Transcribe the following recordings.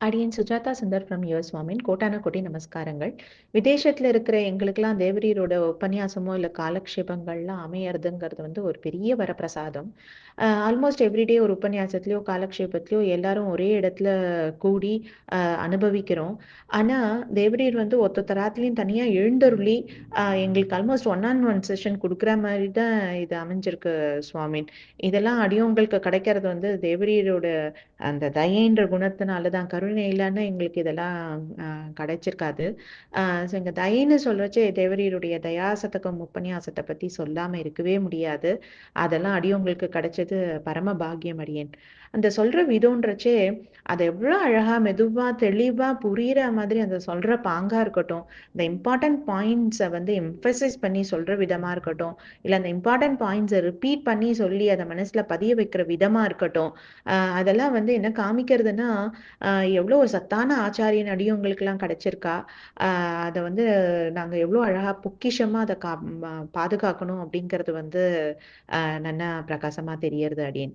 அடியேன் Sujatha Sundar from US கோட்டான கோட்டி நமஸ்காரங்கள். விதேசத்துல இருக்கிற எங்களுக்கெல்லாம் தேவரீரோட உபன்யாசமோ, இல்ல காலக்ஷேபங்கள்லாம் அமையறதுங்கிறது வந்து ஒரு பெரிய வரப்பிரசாதம். ஆல்மோஸ்ட் எவ்ரிடே ஒரு உபன்யாசத்திலயோ, காலக்ஷேபத்திலயோ எல்லாரும் ஒரே இடத்துல கூடி அனுபவிக்கிறோம். ஆனா, தேவரீர் வந்து ஒத்தராத்துலயும் தனியா எழுந்தருளி, எங்களுக்கு almost one on one session குடுக்குற மாரி தான் இது அமைஞ்சிருக்கு சுவாமின். இதெல்லாம் அடியோங்களுக்கு கிடைக்கிறது வந்து தேவரீரோட அந்த தயைன்ற குணத்தினால தான். கருணை இல்லன்னா எங்களுக்கு இதெல்லாம் அ கிடைச்சிருக்காது. எங்க தயைன்னு சொல்றச்சே தேவரீருடைய தயாசதகம் உபன்யாசத்த பத்தி சொல்லாம இருக்கவே முடியாது. அதெல்லாம் அடியோங்களுக்கு கிடைச்சது பரம பாக்கியம் அடியேன். அந்த சொல்ற விதம்ன்றச்சே, அத எவ்ளோ அழகா, மெதுவா, தெளிவா புரியிற மாதிரி அந்த சொல்ற பாங்கா இருக்கட்டும், இந்த இம்பார்ட்டன்ட் பாயிண்ட்ஸ வந்து எம்பசைஸ் பண்ணி சொல்ற விதமா இருக்கட்டும், இல்ல அந்த இம்பார்ட்டன்ட் பாயிண்ட்ஸ ரிப்பீட் பண்ணி சொல்லி அத மனசுல பதிய வைக்கிற விதமா இருக்கட்டும், அதெல்லாம் வந்து என்ன காமிக்கிறதுன்னா, அ எவ்ளோ ஒரு சத்தான ஆச்சாரியன் அடியவங்களுக்கெல்லாம் கிடைச்சிருக்கா. அ அத வந்து நாங்க எவ்ளோ அழகா பொக்கிஷமா அத பாதுகாக்கணும் அப்படிங்கிறது வந்து நன்னா பிரகாசமா தெரியறது அடியேன்.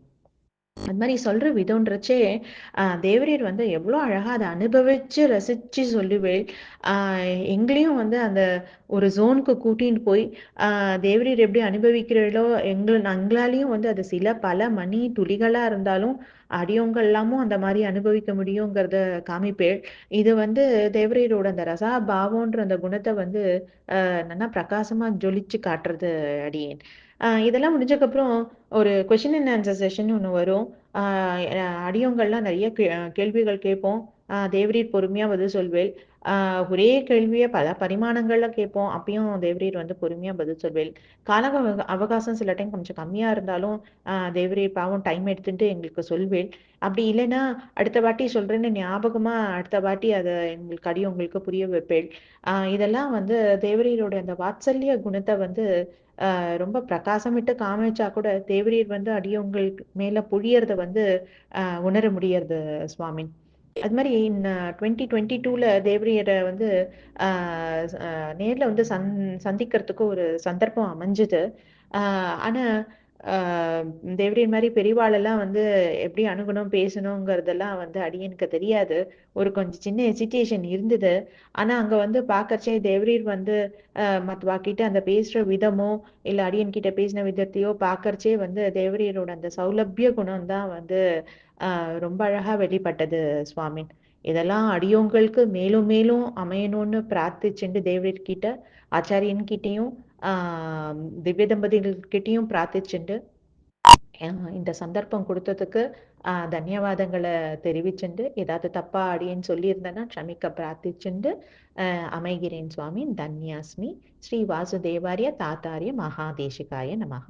அது மாரி சொல்ற விதம்ன்றச்சே, தேவரீர் வந்து எவ்ளோ அழகா அத அனுபவிச்சு, ரசிச்சு சொல்லுவேள். அ எங்களையும் வந்து அந்த ஒரு ஜோனுக்கு கூட்டின்னு போய், தேவரீர் எப்படி அனுபவிக்கிறீர்களோ, எங்களாலயும் வந்து அது சில பல மணி துளிகளா இருந்தாலும், அடியோங்கள் எல்லாமும் அந்த மாரி அனுபவிக்க முடியுங்கிறத காமிப்பேள். இது வந்து தேவரீரோட அந்த ரசா பாவம்ன்ற அந்த குணத்த வந்து நல்லா பிரகாசமா ஜொலிச்சு காட்டுறது அடியேன். இதெல்லாம் முடிஞ்சக்கப்புறம் ஒரு கொஸ்டின் அண்ட் ஆன்சர் செஷன் ஒண்ணு வரும். ஆ அடியோங்கள்லாம் நெறைய கேள்விகள் கேட்போம். தேவரீர் பொறுமையா பதில் சொல்வேள். ஆ ஒரே கேள்விய பல பரிமாணங்கள்ல கேட்போம். அப்பயும் தேவரீர் வந்து பொறுமையா பதில் சொல்வேள். அவகாசம் சில டைம் கொஞ்சம் கம்மியா இருந்தாலும், தேவரீர் பாவம் டைம் எடுத்துட்டு எங்களுக்கு சொல்வேள். அப்படி இல்லன்னா, அடுத்த வாட்டி சொல்றேன்னு ஞாபகமா அடுத்த வாட்டி அத எங்களுக்கு அடியோங்களுக்கு புரிய வைப்பேள். இதெல்லாம் வந்து தேவரீரோட அந்த வாத்சல்ய குணத்த வந்து ரொம்ப பிரகாசமிட்டு காமிச்சா கூட, தேவரீர் வந்து அடியோங்களுக்கு மேல பொழியறத வந்து உணர முடியறது சுவாமி. அது மாரி 2022ல தேவரீர வந்து அ அ நேர்ல வந்து சந்திக்கிறதுக்கு ஒரு சந்தர்ப்பம் அமைஞ்சது. அ ஆனா, அ தேவரீர் மாரி பெரியவாளெல்லாம் வந்து எப்படி அணுகணும், பேசணுங்கிறதெல்லாம் வந்து அடியேனுக்கு தெரியாது. ஒரு கொஞ்சம் சின்ன ஹெசிடேஷன் இருந்தது. ஆனா, அங்க வந்து பார்க்கறச்சே தேவரீர் வந்து மத்தவாகிட்ட அந்த பேசுற விதமோ, இல்ல அடியன் கிட்ட பேசின விதத்தையோ பார்க்கறச்சே வந்து தேவரீரோட அந்த சௌலபிய குணம் தான் வந்து ரொம்ப அழகா வெளிப்பட்டது சுவாமி. இதெல்லாம் அடியோங்களுக்கு மேலும் மேலும் அமையணும்னு பிரார்த்திச்சுண்டு தேவரீர்கிட்ட, ஆச்சாரியன் கிட்டயும், ஆ திவ்ய தம்பதிகள் கிட்டயும் பிரார்த்திச்சுண்டு, அ இந்த சந்தர்ப்பம் குடுத்ததுக்கு தன்யவாதங்கள தெரிவிச்சுண்டு, ஏதாவது தப்பா அடியேன் சொல்லியிருந்தேன்னா க்ஷமிக்க பிரார்த்திச்சுண்டு அமைகிறேன் சுவாமி. தன்யாஸ்மி. ஸ்ரீ வாசுதேவாரிய தாத்தாரிய மகாதேசிகாய நமஹ.